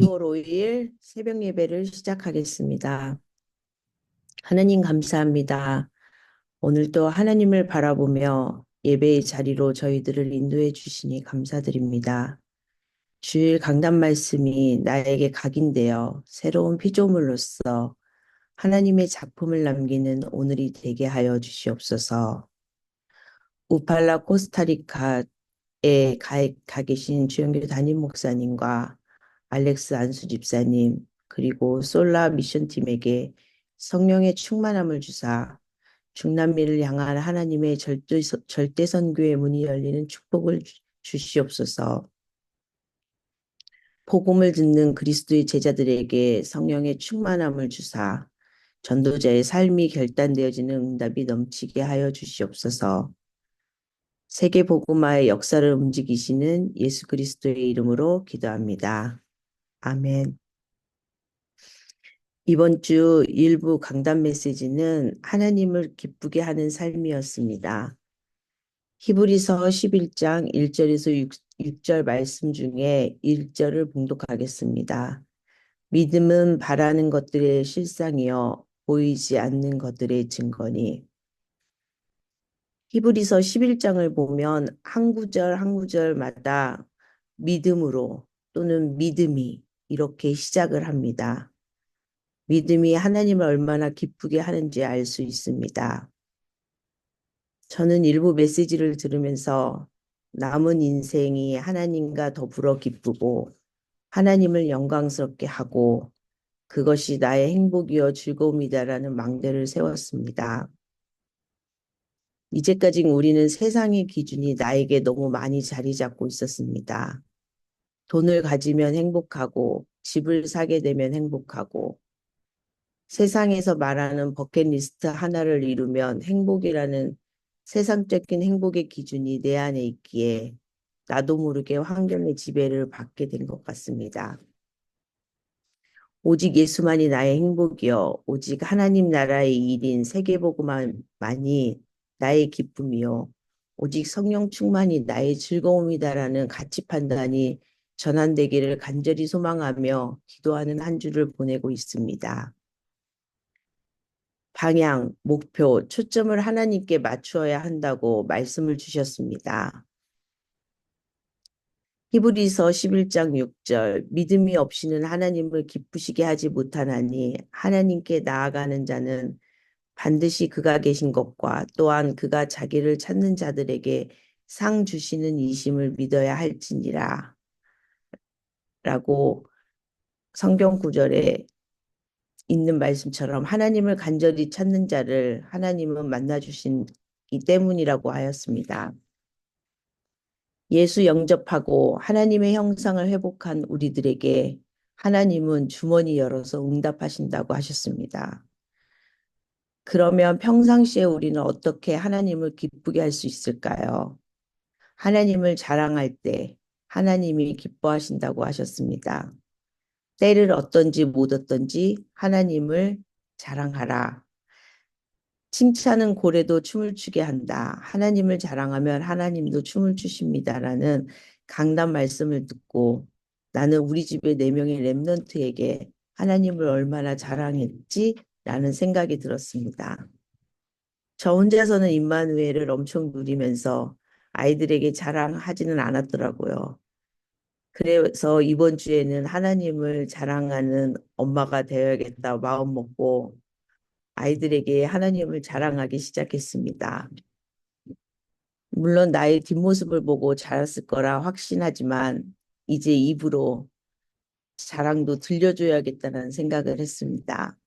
2월 5일 새벽 예배를 시작하겠습니다. 하나님 감사합니다. 오늘도 하나님을 바라보며 예배의 자리로 저희들을 인도해 주시니 감사드립니다. 주일 강단 말씀이 나에게 각인되어 새로운 피조물로서 하나님의 작품을 남기는 오늘이 되게 하여 주시옵소서. 우팔라 코스타리카에 가 계신 주영교 담임 목사님과 알렉스 안수 집사님, 그리고 솔라 미션팀에게 성령의 충만함을 주사 중남미를 향한 하나님의 절대선교의 문이 열리는 축복을 주시옵소서. 복음을 듣는 그리스도의 제자들에게 성령의 충만함을 주사 전도자의 삶이 결단되어지는 응답이 넘치게 하여 주시옵소서. 세계 복음화의 역사를 움직이시는 예수 그리스도의 이름으로 기도합니다. 아멘. 이번 주 일부 강단 메시지는 하나님을 기쁘게 하는 삶이었습니다. 히브리서 11장 1절에서 6절 말씀 중에 1절을 봉독하겠습니다. 믿음은 바라는 것들의 실상이요 보이지 않는 것들의 증거니. 히브리서 11장을 보면 한 구절 한 구절마다 믿음으로 또는 믿음이 이렇게 시작을 합니다. 믿음이 하나님을 얼마나 기쁘게 하는지 알 수 있습니다. 저는 일부 메시지를 들으면서 남은 인생이 하나님과 더불어 기쁘고 하나님을 영광스럽게 하고 그것이 나의 행복이요 즐거움이다라는 망대를 세웠습니다. 이제까지 우리는 세상의 기준이 나에게 너무 많이 자리 잡고 있었습니다. 돈을 가지면 행복하고 집을 사게 되면 행복하고 세상에서 말하는 버킷리스트 하나를 이루면 행복이라는 세상적인 행복의 기준이 내 안에 있기에 나도 모르게 환경의 지배를 받게 된 것 같습니다. 오직 예수만이 나의 행복이요. 오직 하나님 나라의 일인 세계복음만이 나의 기쁨이요. 오직 성령 충만이 나의 즐거움이다라는 가치 판단이 전환되기를 간절히 소망하며 기도하는 한 주를 보내고 있습니다. 방향, 목표, 초점을 하나님께 맞추어야 한다고 말씀을 주셨습니다. 히브리서 11장 6절 믿음이 없이는 하나님을 기쁘시게 하지 못하나니 하나님께 나아가는 자는 반드시 그가 계신 것과 또한 그가 자기를 찾는 자들에게 상 주시는 이심을 믿어야 할지니라 라고 성경 구절에 있는 말씀처럼 하나님을 간절히 찾는 자를 하나님은 만나주시기 때문이라고 하였습니다. 예수 영접하고 하나님의 형상을 회복한 우리들에게 하나님은 주머니 열어서 응답하신다고 하셨습니다. 그러면 평상시에 우리는 어떻게 하나님을 기쁘게 할 수 있을까요? 하나님을 자랑할 때 하나님이 기뻐하신다고 하셨습니다. 때를 어떤지 못 어떤지 하나님을 자랑하라. 칭찬은 고래도 춤을 추게 한다. 하나님을 자랑하면 하나님도 춤을 추십니다라는 강단 말씀을 듣고 나는 우리 집의 4명의 랩런트에게 하나님을 얼마나 자랑했지라는 생각이 들었습니다. 저 혼자서는 임마누엘을 엄청 누리면서 아이들에게 자랑하지는 않았더라고요. 그래서 이번 주에는 하나님을 자랑하는 엄마가 되어야겠다 마음 먹고 아이들에게 하나님을 자랑하기 시작했습니다. 물론 나의 뒷모습을 보고 자랐을 거라 확신하지만 이제 입으로 자랑도 들려줘야겠다는 생각을 했습니다.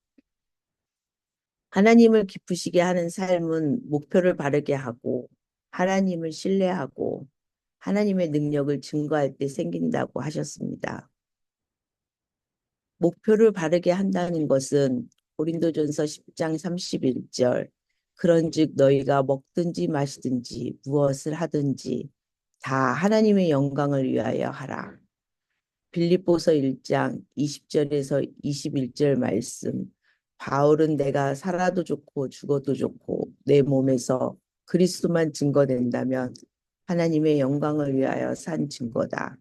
하나님을 기쁘시게 하는 삶은 목표를 바르게 하고 하나님을 신뢰하고 하나님의 능력을 증거할 때 생긴다고 하셨습니다. 목표를 바르게 한다는 것은 고린도전서 10장 31절 그런즉 너희가 먹든지 마시든지 무엇을 하든지 다 하나님의 영광을 위하여 하라. 빌립보서 1장 20절에서 21절 말씀 바울은 내가 살아도 좋고 죽어도 좋고 내 몸에서 그리스도만 증거된다면 하나님의 영광을 위하여 산 증거다.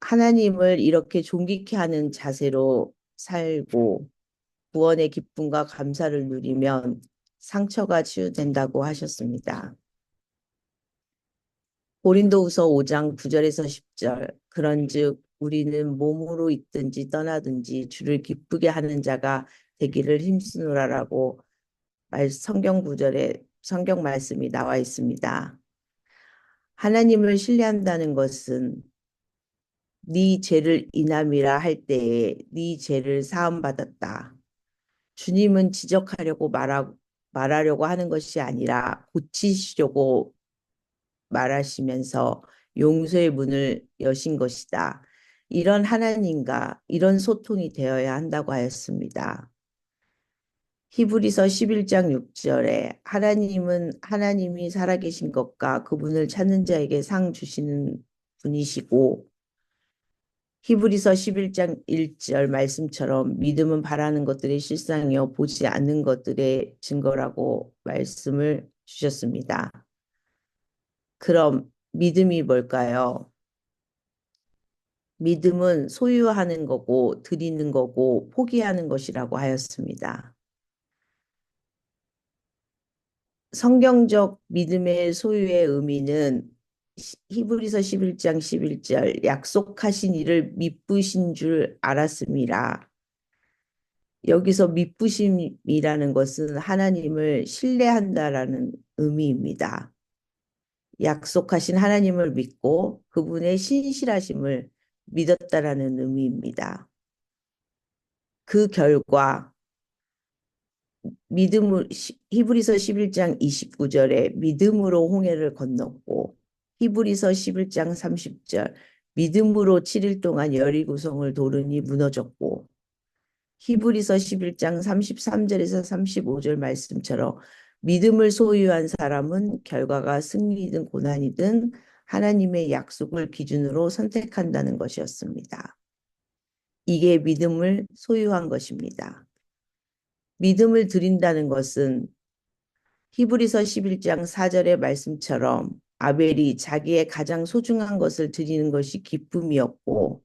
하나님을 이렇게 존귀케 하는 자세로 살고 구원의 기쁨과 감사를 누리면 상처가 치유된다고 하셨습니다. 고린도후서 5장 9절에서 10절 그런즉 우리는 몸으로 있든지 떠나든지 주를 기쁘게 하는 자가 되기를 힘쓰노라라고 성경 구절에 성경 말씀이 나와 있습니다. 하나님을 신뢰한다는 것은 네 죄를 인함이라 할 때에 네 죄를 사함받았다. 주님은 지적하려고 말하려고 하는 것이 아니라 고치시려고 말하시면서 용서의 문을 여신 것이다. 이런 하나님과 이런 소통이 되어야 한다고 하였습니다. 히브리서 11장 6절에 하나님은 하나님이 살아계신 것과 그분을 찾는 자에게 상 주시는 분이시고 히브리서 11장 1절 말씀처럼 믿음은 바라는 것들의 실상이요 보지 않는 것들의 증거라고 말씀을 주셨습니다. 그럼 믿음이 뭘까요? 믿음은 소유하는 거고 드리는 거고 포기하는 것이라고 하였습니다. 성경적 믿음의 소유의 의미는 히브리서 11장 11절 약속하신 이를 믿으신 줄 알았습니다. 여기서 믿으심이라는 것은 하나님을 신뢰한다라는 의미입니다. 약속하신 하나님을 믿고 그분의 신실하심을 믿었다라는 의미입니다. 그 결과 믿음을 히브리서 11장 29절에 믿음으로 홍해를 건넜고 히브리서 11장 30절 믿음으로 7일 동안 여리고성을 도르니 무너졌고 히브리서 11장 33절에서 35절 말씀처럼 믿음을 소유한 사람은 결과가 승리든 고난이든 하나님의 약속을 기준으로 선택한다는 것이었습니다. 이게 믿음을 소유한 것입니다. 믿음을 드린다는 것은 히브리서 11장 4절의 말씀처럼 아벨이 자기의 가장 소중한 것을 드리는 것이 기쁨이었고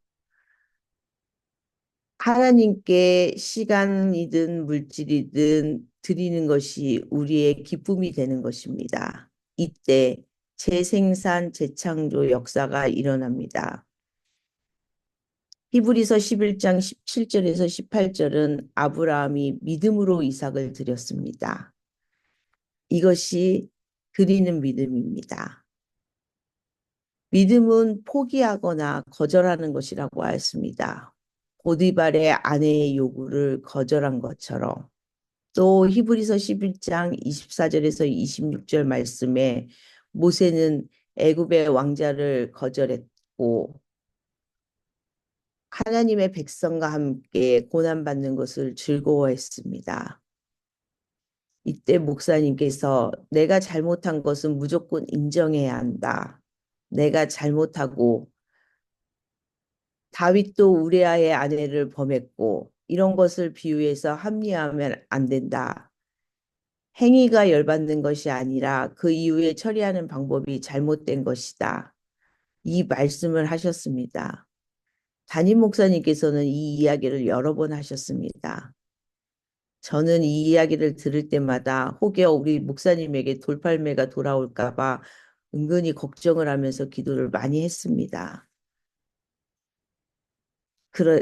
하나님께 시간이든 물질이든 드리는 것이 우리의 기쁨이 되는 것입니다. 이때 재생산, 재창조 역사가 일어납니다. 히브리서 11장 17절에서 18절은 아브라함이 믿음으로 이삭을 드렸습니다. 이것이 드리는 믿음입니다. 믿음은 포기하거나 거절하는 것이라고 하였습니다. 보디발의 아내의 요구를 거절한 것처럼 또 히브리서 11장 24절에서 26절 말씀에 모세는 애굽의 왕자를 거절했고 하나님의 백성과 함께 고난받는 것을 즐거워했습니다. 이때 목사님께서 내가 잘못한 것은 무조건 인정해야 한다. 내가 잘못하고 다윗도 우리아의 아내를 범했고 이런 것을 비유해서 합리화하면 안 된다. 행위가 열받는 것이 아니라 그 이후에 처리하는 방법이 잘못된 것이다. 이 말씀을 하셨습니다. 담임 목사님께서는 이 이야기를 여러 번 하셨습니다. 저는 이 이야기를 들을 때마다 혹여 우리 목사님에게 돌팔매가 돌아올까 봐 은근히 걱정을 하면서 기도를 많이 했습니다.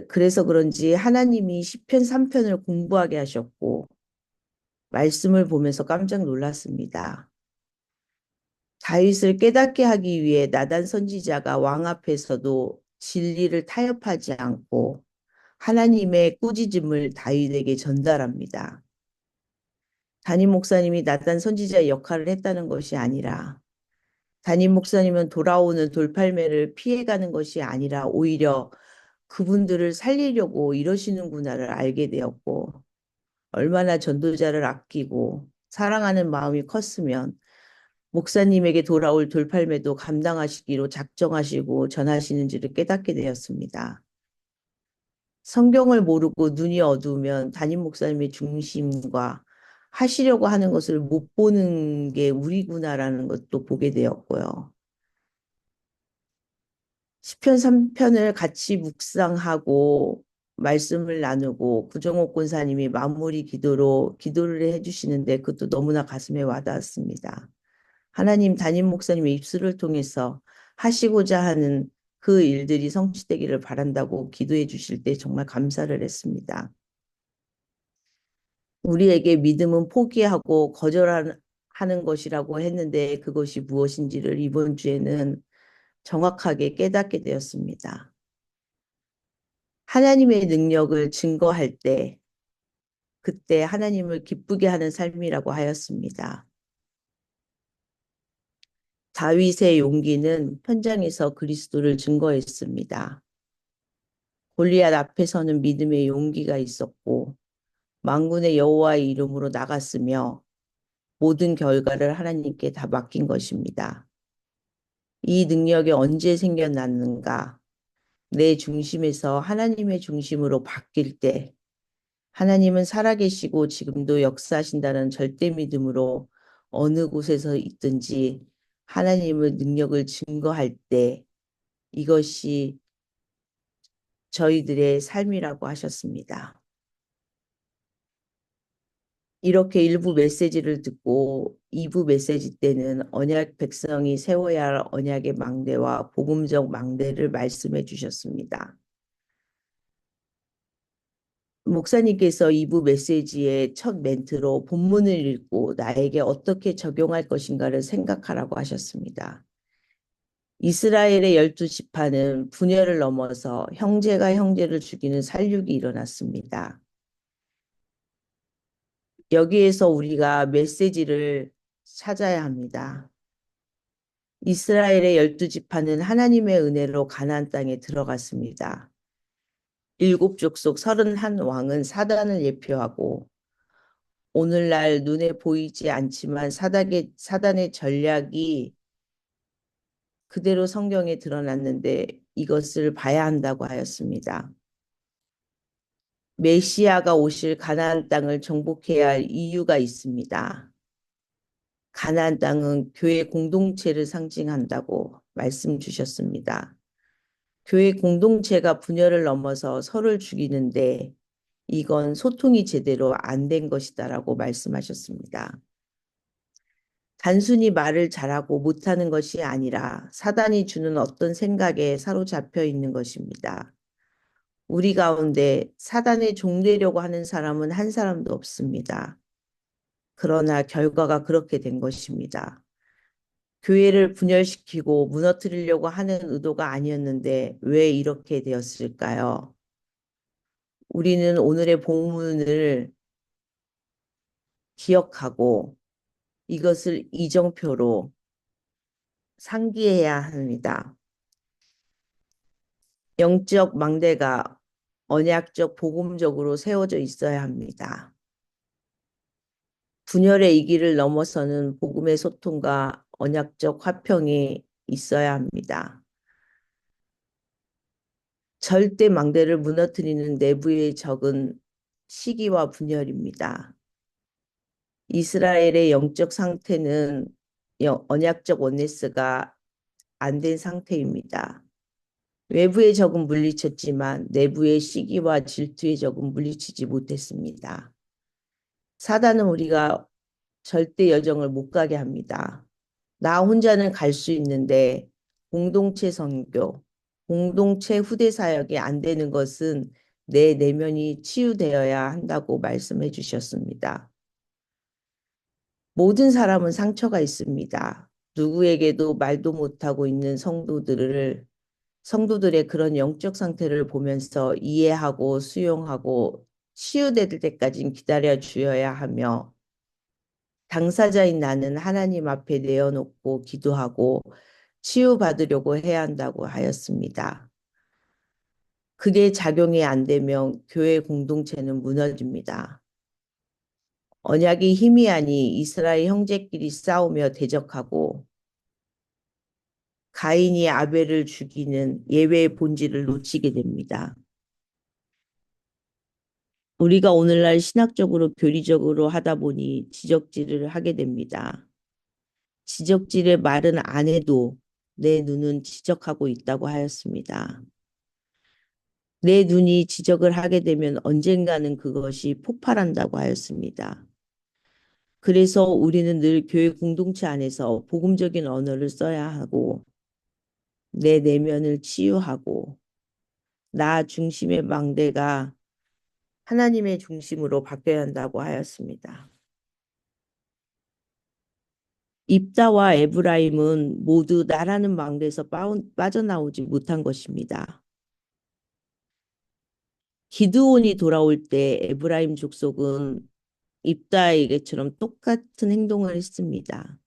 그래서 그런지 하나님이 시편 3편을 공부하게 하셨고 말씀을 보면서 깜짝 놀랐습니다. 다윗을 깨닫게 하기 위해 나단 선지자가 왕 앞에서도 진리를 타협하지 않고 하나님의 꾸짖음을 다윗에게 전달합니다. 담임 목사님이 나단 선지자의 역할을 했다는 것이 아니라 담임 목사님은 돌아오는 돌팔매를 피해가는 것이 아니라 오히려 그분들을 살리려고 이러시는구나를 알게 되었고 얼마나 전도자를 아끼고 사랑하는 마음이 컸으면 목사님에게 돌아올 돌팔매도 감당하시기로 작정하시고 전하시는지를 깨닫게 되었습니다. 성경을 모르고 눈이 어두우면 담임 목사님의 중심과 하시려고 하는 것을 못 보는 게 우리구나라는 것도 보게 되었고요. 시편 3편을 같이 묵상하고 말씀을 나누고 구정옥 권사님이 마무리 기도로 기도를 해주시는데 그것도 너무나 가슴에 와닿았습니다. 하나님 담임 목사님의 입술을 통해서 하시고자 하는 그 일들이 성취되기를 바란다고 기도해 주실 때 정말 감사를 했습니다. 우리에게 믿음은 포기하고 거절하는 것이라고 했는데 그것이 무엇인지를 이번 주에는 정확하게 깨닫게 되었습니다. 하나님의 능력을 증거할 때 그때 하나님을 기쁘게 하는 삶이라고 하였습니다. 다윗의 용기는 현장에서 그리스도를 증거했습니다. 골리앗 앞에서는 믿음의 용기가 있었고 만군의 여호와의 이름으로 나갔으며 모든 결과를 하나님께 다 맡긴 것입니다. 이 능력이 언제 생겨났는가? 내 중심에서 하나님의 중심으로 바뀔 때 하나님은 살아계시고 지금도 역사하신다는 절대 믿음으로 어느 곳에서 있든지 하나님의 능력을 증거할 때 이것이 저희들의 삶이라고 하셨습니다. 이렇게 일부 메시지를 듣고 2부 메시지 때는 언약 백성이 세워야 할 언약의 망대와 복음적 망대를 말씀해 주셨습니다. 목사님께서 2부 메시지의 첫 멘트로 본문을 읽고 나에게 어떻게 적용할 것인가를 생각하라고 하셨습니다. 이스라엘의 12지파는 분열을 넘어서 형제가 형제를 죽이는 살육이 일어났습니다. 여기에서 우리가 메시지를 찾아야 합니다. 이스라엘의 12지파는 하나님의 은혜로 가나안 땅에 들어갔습니다. 일곱 족속 31왕은 사단을 예표하고 오늘날 눈에 보이지 않지만 사단의 전략이 그대로 성경에 드러났는데 이것을 봐야 한다고 하였습니다. 메시아가 오실 가나안 땅을 정복해야 할 이유가 있습니다. 가나안 땅은 교회 공동체를 상징한다고 말씀 주셨습니다. 교회 공동체가 분열을 넘어서 서로를 죽이는데 이건 소통이 제대로 안 된 것이다라고 말씀하셨습니다. 단순히 말을 잘하고 못하는 것이 아니라 사단이 주는 어떤 생각에 사로잡혀 있는 것입니다. 우리 가운데 사단의 종되려고 하는 사람은 한 사람도 없습니다. 그러나 결과가 그렇게 된 것입니다. 교회를 분열시키고 무너뜨리려고 하는 의도가 아니었는데 왜 이렇게 되었을까요? 우리는 오늘의 본문을 기억하고 이것을 이정표로 상기해야 합니다. 영적 망대가 언약적 복음적으로 세워져 있어야 합니다. 분열의 이기를 넘어서는 복음의 소통과 언약적 화평이 있어야 합니다. 절대 망대를 무너뜨리는 내부의 적은 시기와 분열입니다. 이스라엘의 영적 상태는 언약적 원네스가 안 된 상태입니다. 외부의 적은 물리쳤지만 내부의 시기와 질투의 적은 물리치지 못했습니다. 사단은 우리가 절대 여정을 못 가게 합니다. 나 혼자는 갈 수 있는데 공동체 선교, 공동체 후대 사역이 안 되는 것은 내 내면이 치유되어야 한다고 말씀해 주셨습니다. 모든 사람은 상처가 있습니다. 누구에게도 말도 못하고 있는 성도들의 그런 영적 상태를 보면서 이해하고 수용하고 치유될 때까지 기다려 주어야 하며 당사자인 나는 하나님 앞에 내어놓고 기도하고 치유받으려고 해야 한다고 하였습니다. 그게 작용이 안 되면 교회 공동체는 무너집니다. 언약이 희미하니 이스라엘 형제끼리 싸우며 대적하고 가인이 아벨을 죽이는 예외의 본질을 놓치게 됩니다. 우리가 오늘날 신학적으로 교리적으로 하다 보니 지적질을 하게 됩니다. 지적질의 말은 안 해도 내 눈은 지적하고 있다고 하였습니다. 내 눈이 지적을 하게 되면 언젠가는 그것이 폭발한다고 하였습니다. 그래서 우리는 늘 교회 공동체 안에서 복음적인 언어를 써야 하고 내 내면을 치유하고 나 중심의 망대가 하나님의 중심으로 바뀌어야 한다고 하였습니다. 입다와 에브라임은 모두 나라는 망대에서 빠져나오지 못한 것입니다. 기드온이 돌아올 때 에브라임 족속은 입다에게처럼 똑같은 행동을 했습니다.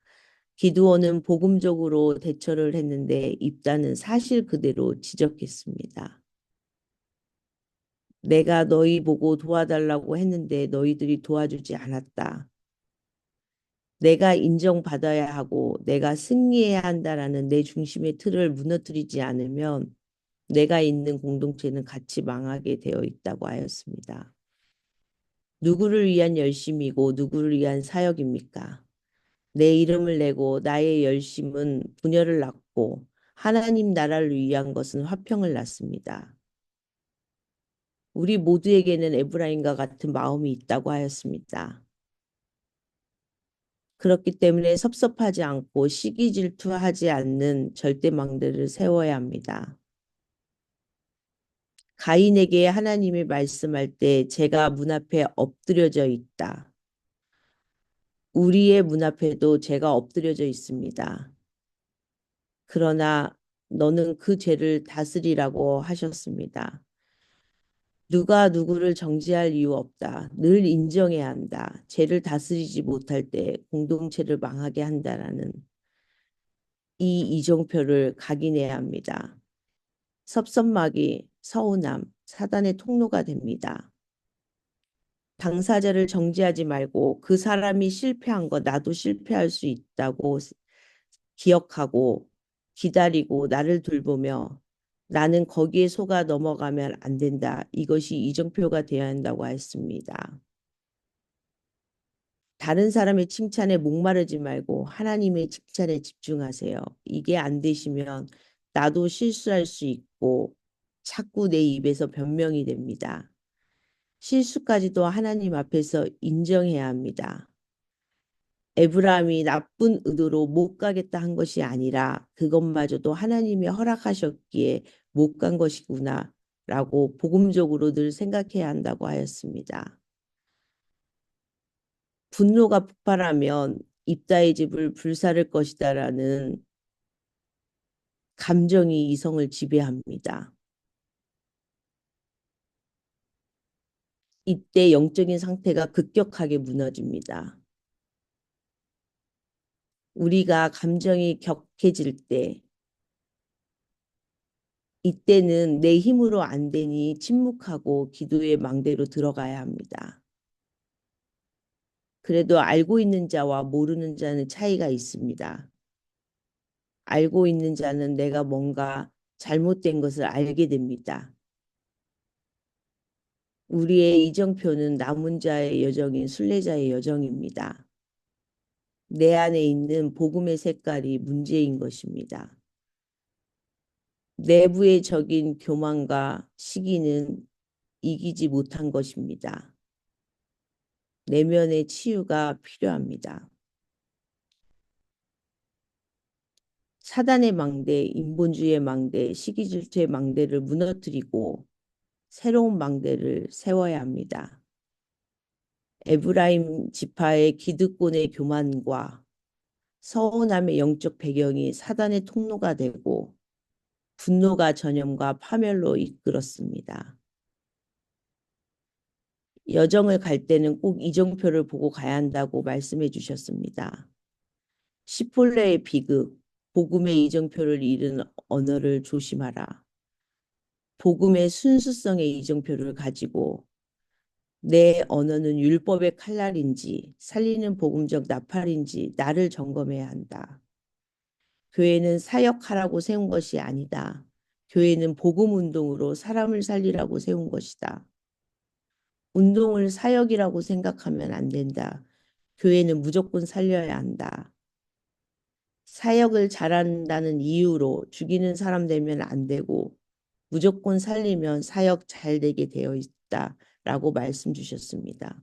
기드온은 복음적으로 대처를 했는데 입다는 사실 그대로 지적했습니다. 내가 너희 보고 도와달라고 했는데 너희들이 도와주지 않았다. 내가 인정받아야 하고 내가 승리해야 한다라는 내 중심의 틀을 무너뜨리지 않으면 내가 있는 공동체는 같이 망하게 되어 있다고 하였습니다. 누구를 위한 열심이고 누구를 위한 사역입니까? 내 이름을 내고 나의 열심은 분열을 낳고 하나님 나라를 위한 것은 화평을 낳습니다. 우리 모두에게는 에브라임과 같은 마음이 있다고 하였습니다. 그렇기 때문에 섭섭하지 않고 시기 질투하지 않는 절대망대를 세워야 합니다. 가인에게 하나님이 말씀할 때 제가 문 앞에 엎드려져 있다. 우리의 문 앞에도 제가 엎드려져 있습니다. 그러나 너는 그 죄를 다스리라고 하셨습니다. 누가 누구를 정죄할 이유 없다. 늘 인정해야 한다. 죄를 다스리지 못할 때 공동체를 망하게 한다라는 이 이정표를 각인해야 합니다. 섭섭마귀, 서운함, 사단의 통로가 됩니다. 당사자를 정죄하지 말고 그 사람이 실패한 거 나도 실패할 수 있다고 기억하고 기다리고 나를 돌보며 나는 거기에 속아 넘어가면 안 된다. 이것이 이정표가 되어야 한다고 했습니다. 다른 사람의 칭찬에 목마르지 말고 하나님의 칭찬에 집중하세요. 이게 안 되시면 나도 실수할 수 있고 자꾸 내 입에서 변명이 됩니다. 실수까지도 하나님 앞에서 인정해야 합니다. 에브라임이 나쁜 의도로 못 가겠다 한 것이 아니라 그것마저도 하나님이 허락하셨기에 못 간 것이구나 라고 복음적으로 늘 생각해야 한다고 하였습니다. 분노가 폭발하면 입다의 집을 불사를 것이다라는 감정이 이성을 지배합니다. 이때 영적인 상태가 급격하게 무너집니다. 우리가 감정이 격해질 때 이때는 내 힘으로 안 되니 침묵하고 기도의 망대로 들어가야 합니다. 그래도 알고 있는 자와 모르는 자는 차이가 있습니다. 알고 있는 자는 내가 뭔가 잘못된 것을 알게 됩니다. 우리의 이정표는 남은 자의 여정인 순례자의 여정입니다. 내 안에 있는 복음의 색깔이 문제인 것입니다. 내부의 적인 교만과 시기는 이기지 못한 것입니다. 내면의 치유가 필요합니다. 사단의 망대, 인본주의의 망대, 시기질투의 망대를 무너뜨리고 새로운 망대를 세워야 합니다. 에브라임 지파의 기득권의 교만과 서운함의 영적 배경이 사단의 통로가 되고 분노가 전염과 파멸로 이끌었습니다. 여정을 갈 때는 꼭 이정표를 보고 가야 한다고 말씀해 주셨습니다. 시폴레의 비극, 복음의 이정표를 잃은 언어를 조심하라. 복음의 순수성의 이정표를 가지고 내 언어는 율법의 칼날인지 살리는 복음적 나팔인지 나를 점검해야 한다. 교회는 사역하라고 세운 것이 아니다. 교회는 복음 운동으로 사람을 살리라고 세운 것이다. 운동을 사역이라고 생각하면 안 된다. 교회는 무조건 살려야 한다. 사역을 잘한다는 이유로 죽이는 사람 되면 안 되고 무조건 살리면 사역 잘 되게 되어 있다라고 말씀 주셨습니다.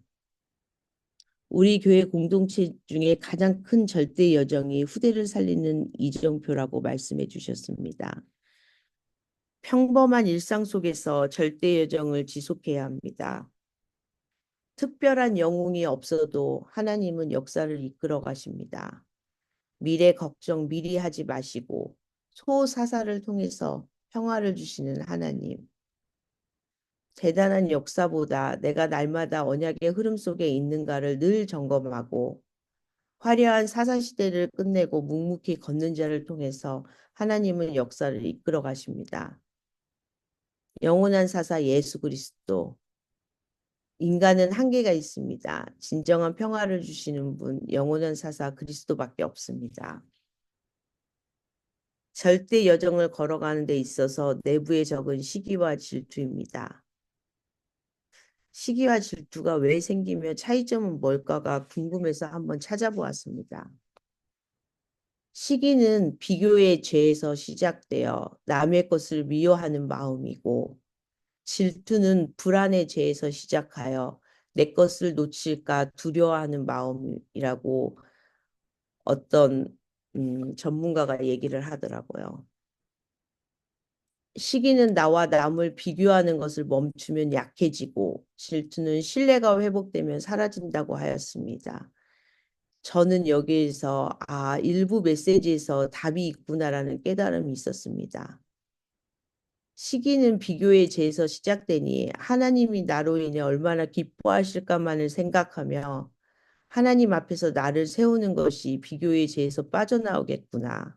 우리 교회 공동체 중에 가장 큰 절대 여정이 후대를 살리는 이정표라고 말씀해 주셨습니다. 평범한 일상 속에서 절대 여정을 지속해야 합니다. 특별한 영웅이 없어도 하나님은 역사를 이끌어 가십니다. 미래 걱정 미리 하지 마시고 소사사를 통해서 평화를 주시는 하나님. 대단한 역사보다 내가 날마다 언약의 흐름 속에 있는가를 늘 점검하고 화려한 사사시대를 끝내고 묵묵히 걷는 자를 통해서 하나님은 역사를 이끌어 가십니다. 영원한 사사 예수 그리스도. 인간은 한계가 있습니다. 진정한 평화를 주시는 분, 영원한 사사 그리스도밖에 없습니다. 절대 여정을 걸어가는 데 있어서 내부에 적은 시기와 질투입니다. 시기와 질투가 왜 생기며 차이점은 뭘까가 궁금해서 한번 찾아보았습니다. 시기는 비교의 죄에서 시작되어 남의 것을 미워하는 마음이고 질투는 불안의 죄에서 시작하여 내 것을 놓칠까 두려워하는 마음이라고 어떤 전문가가 얘기를 하더라고요. 시기는 나와 남을 비교하는 것을 멈추면 약해지고 질투는 신뢰가 회복되면 사라진다고 하였습니다. 저는 여기에서 일부 메시지에서 답이 있구나라는 깨달음이 있었습니다. 시기는 비교의 죄에서 시작되니 하나님이 나로 인해 얼마나 기뻐하실까만을 생각하며 하나님 앞에서 나를 세우는 것이 비교의 죄에서 빠져나오겠구나.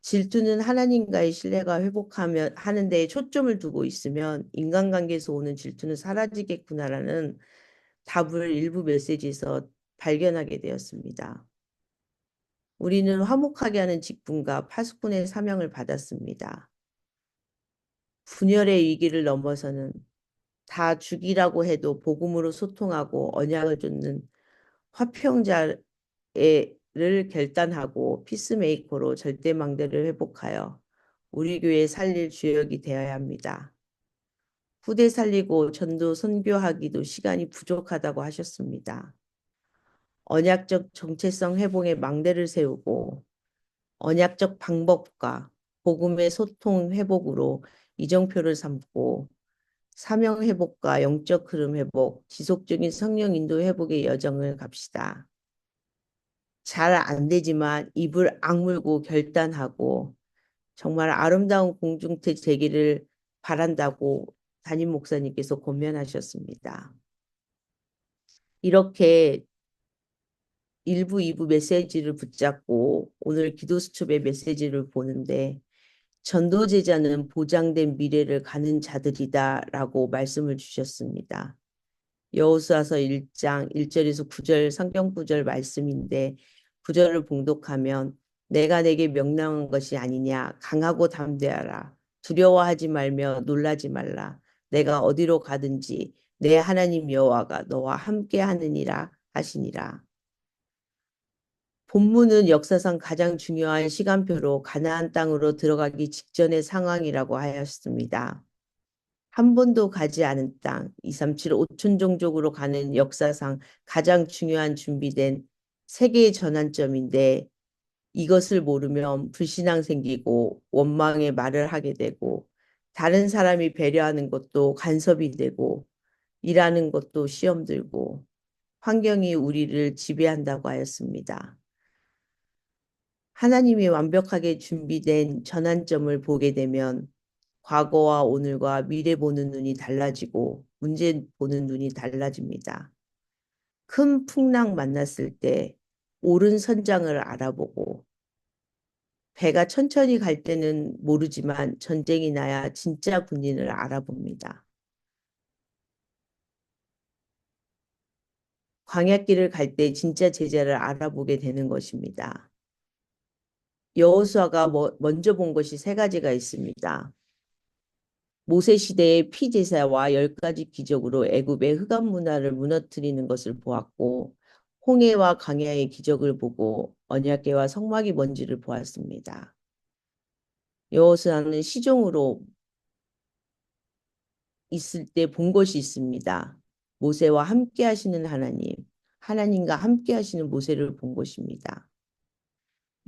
질투는 하나님과의 신뢰가 회복하면 하는 데 초점을 두고 있으면 인간관계에서 오는 질투는 사라지겠구나라는 답을 일부 메시지에서 발견하게 되었습니다. 우리는 화목하게 하는 직분과 파수꾼의 사명을 받았습니다. 분열의 위기를 넘어서는 다 죽이라고 해도 복음으로 소통하고 언약을 쫓는 화평자를 결단하고 피스메이커로 절대망대를 회복하여 우리 교회 살릴 주역이 되어야 합니다. 후대 살리고 전도 선교하기도 시간이 부족하다고 하셨습니다. 언약적 정체성 회복의 망대를 세우고 언약적 방법과 복음의 소통 회복으로 이정표를 삼고 사명 회복과 영적 흐름 회복, 지속적인 성령 인도 회복의 여정을 갑시다. 잘 안 되지만 입을 악물고 결단하고 정말 아름다운 공중태 되기를 바란다고 담임 목사님께서 권면하셨습니다. 이렇게 1부, 2부 메시지를 붙잡고 오늘 기도수첩의 메시지를 보는데 전도제자는 보장된 미래를 가는 자들이다라고 말씀을 주셨습니다. 여호수아서 1장 1절에서 9절 성경 구절 말씀인데 구절을 봉독하면 내가 내게 명령한 것이 아니냐 강하고 담대하라 두려워하지 말며 놀라지 말라 내가 어디로 가든지 내 하나님 여호와가 너와 함께 하느니라 하시니라. 본문은 역사상 가장 중요한 시간표로 가나안 땅으로 들어가기 직전의 상황이라고 하였습니다. 한 번도 가지 않은 땅, 237 5천 종족으로 가는 역사상 가장 중요한 준비된 세계의 전환점인데 이것을 모르면 불신앙 생기고 원망의 말을 하게 되고 다른 사람이 배려하는 것도 간섭이 되고 일하는 것도 시험 들고 환경이 우리를 지배한다고 하였습니다. 하나님이 완벽하게 준비된 전환점을 보게 되면 과거와 오늘과 미래 보는 눈이 달라지고 문제 보는 눈이 달라집니다. 큰 풍랑 만났을 때 옳은 선장을 알아보고 배가 천천히 갈 때는 모르지만 전쟁이 나야 진짜 군인을 알아봅니다. 광야길을 갈 때 진짜 제자를 알아보게 되는 것입니다. 여호수아가 먼저 본 것이 세 가지가 있습니다. 모세 시대의 피제사와 10가지 기적으로 애굽의 흑암 문화를 무너뜨리는 것을 보았고 홍해와 강야의 기적을 보고 언약궤와 성막이 뭔지를 보았습니다. 여호수아는 시종으로 있을 때 본 것이 있습니다. 모세와 함께 하시는 하나님, 하나님과 함께 하시는 모세를 본 것입니다.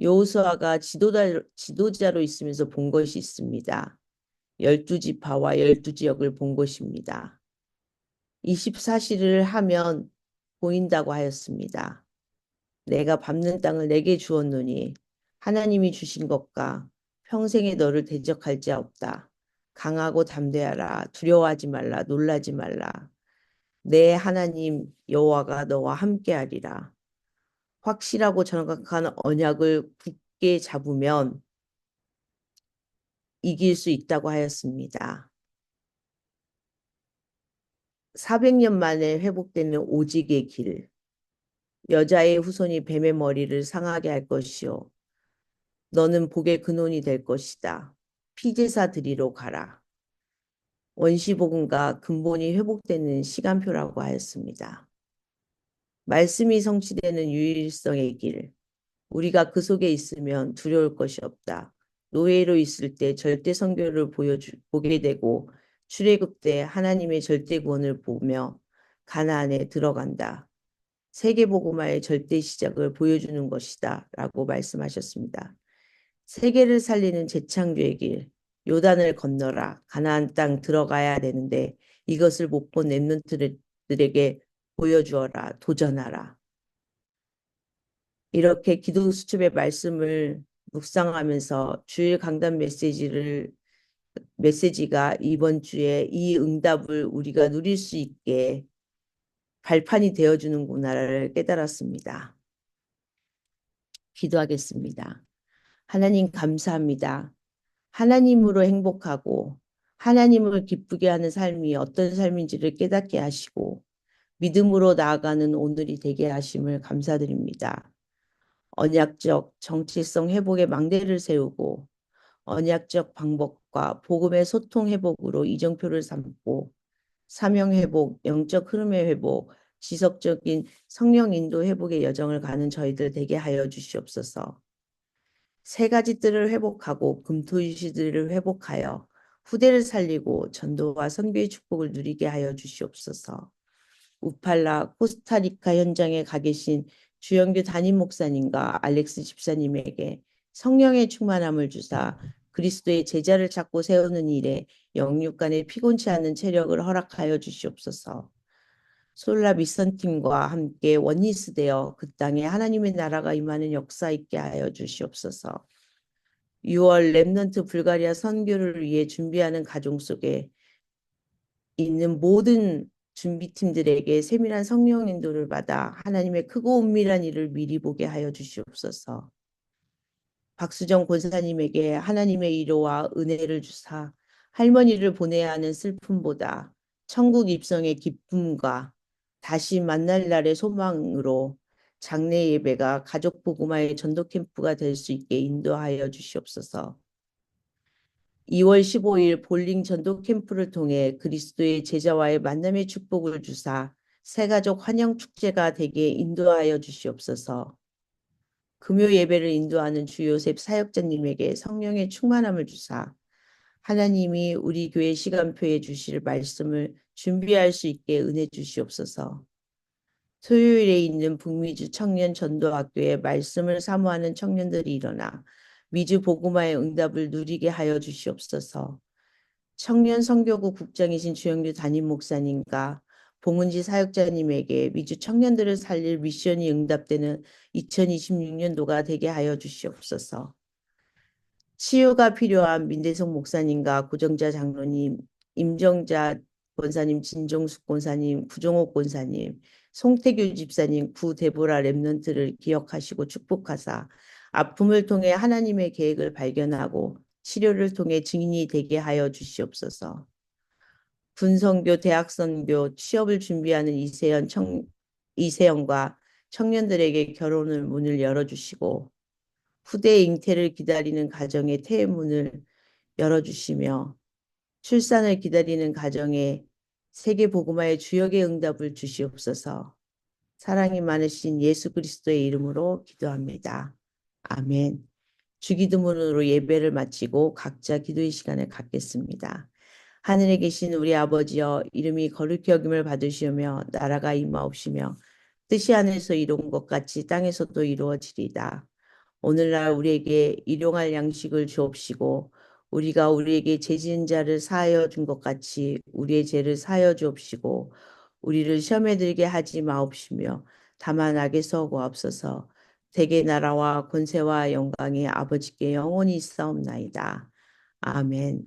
여호수아가 지도자로 있으면서 본 것이 있습니다. 12지파와 12지역을 본 것입니다. 24시를 하면 보인다고 하였습니다. 내가 밟는 땅을 내게 주었노니 하나님이 주신 것과 평생에 너를 대적할 자 없다. 강하고 담대하라. 두려워하지 말라. 놀라지 말라. 내 하나님 여호와가 너와 함께하리라. 확실하고 정확한 언약을 굳게 잡으면 이길 수 있다고 하였습니다. 400년 만에 회복되는 오직의 길. 여자의 후손이 뱀의 머리를 상하게 할 것이요. 너는 복의 근원이 될 것이다. 피제사 드리러 가라. 원시복음과 근본이 회복되는 시간표라고 하였습니다. 말씀이 성취되는 유일성의 길. 우리가 그 속에 있으면 두려울 것이 없다. 노예로 있을 때 절대 선교를 보게 되고 출애굽 때 하나님의 절대 구원을 보며 가나안에 들어간다. 세계복음화의 절대 시작을 보여주는 것이다. 라고 말씀하셨습니다. 세계를 살리는 재창조의 길, 요단을 건너라. 가나안 땅 들어가야 되는데 이것을 못 본 렘넌트들에게 보여주어라. 도전하라. 이렇게 기도 수첩의 말씀을 묵상하면서 주일 강단 메시지가 이번 주에 이 응답을 우리가 누릴 수 있게 발판이 되어주는구나를 깨달았습니다. 기도하겠습니다. 하나님 감사합니다. 하나님으로 행복하고 하나님을 기쁘게 하는 삶이 어떤 삶인지를 깨닫게 하시고 믿음으로 나아가는 오늘이 되게 하심을 감사드립니다. 언약적 정체성 회복의 망대를 세우고 언약적 방법과 복음의 소통 회복으로 이정표를 삼고 사명 회복, 영적 흐름의 회복, 지속적인 성령 인도 회복의 여정을 가는 저희들 되게 하여 주시옵소서. 세 가지 뜰을 회복하고 금토일시들을 회복하여 후대를 살리고 전도와 선교의 축복을 누리게 하여 주시옵소서. 우팔라 코스타리카 현장에 가 계신 주영규 담임 목사님과 알렉스 집사님에게 성령의 충만함을 주사 그리스도의 제자를 찾고 세우는 일에 영육간에 피곤치 않은 체력을 허락하여 주시옵소서. 솔라 미션팀과 함께 원리스 되어 그 땅에 하나님의 나라가 임하는 역사 있게 하여 주시옵소서. 6월 렘넌트 불가리아 선교를 위해 준비하는 가정 속에 있는 모든 준비팀들에게 세밀한 성령 인도를 받아 하나님의 크고 은밀한 일을 미리 보게 하여 주시옵소서. 박수정 권사님에게 하나님의 위로와 은혜를 주사 할머니를 보내야 하는 슬픔보다 천국 입성의 기쁨과 다시 만날 날의 소망으로 장례 예배가 가족 복음화의 전도 캠프가 될 수 있게 인도하여 주시옵소서. 2월 15일 볼링 전도 캠프를 통해 그리스도의 제자와의 만남의 축복을 주사 새가족 환영 축제가 되게 인도하여 주시옵소서. 금요 예배를 인도하는 주요셉 사역자님에게 성령의 충만함을 주사 하나님이 우리 교회 시간표에 주실 말씀을 준비할 수 있게 은혜 주시옵소서. 토요일에 있는 북미주 청년 전도학교에 말씀을 사모하는 청년들이 일어나 미주 복음화의 응답을 누리게 하여 주시옵소서. 청년 선교구 국장이신 주영규 담임 목사님과 봉은지 사역자님에게 미주 청년들을 살릴 미션이 응답되는 2026년도가 되게 하여 주시옵소서. 치유가 필요한 민대성 목사님과 구정자 장로님, 임정자 권사님, 진정숙 권사님, 구종옥 권사님, 송태규 집사님, 구데보라 렘넌트를 기억하시고 축복하사 아픔을 통해 하나님의 계획을 발견하고 치료를 통해 증인이 되게 하여 주시옵소서. 군선교, 대학선교, 취업을 준비하는 이세영과 청년들에게 결혼을 문을 열어주시고 후대 잉태를 기다리는 가정의 태문을 열어주시며 출산을 기다리는 가정에 세계 복음화의 주역의 응답을 주시옵소서. 사랑이 많으신 예수 그리스도의 이름으로 기도합니다. 아멘. 주기도문으로 예배를 마치고 각자 기도의 시간을 갖겠습니다. 하늘에 계신 우리 아버지여, 이름이 거룩히 여김을 받으시오며 나라가 임하옵시며 뜻이 하늘에서 이룬 것 같이 땅에서도 이루어지리이다. 오늘날 우리에게 일용할 양식을 주옵시고 우리가 우리에게 죄 지은 자를 사하여 준 것 같이 우리의 죄를 사하여 주옵시고 우리를 시험에 들게 하지 마옵시며 다만 악에서 구하옵소서. 대개 나라와 권세와 영광이 아버지께 영원히 있사옵나이다. 아멘.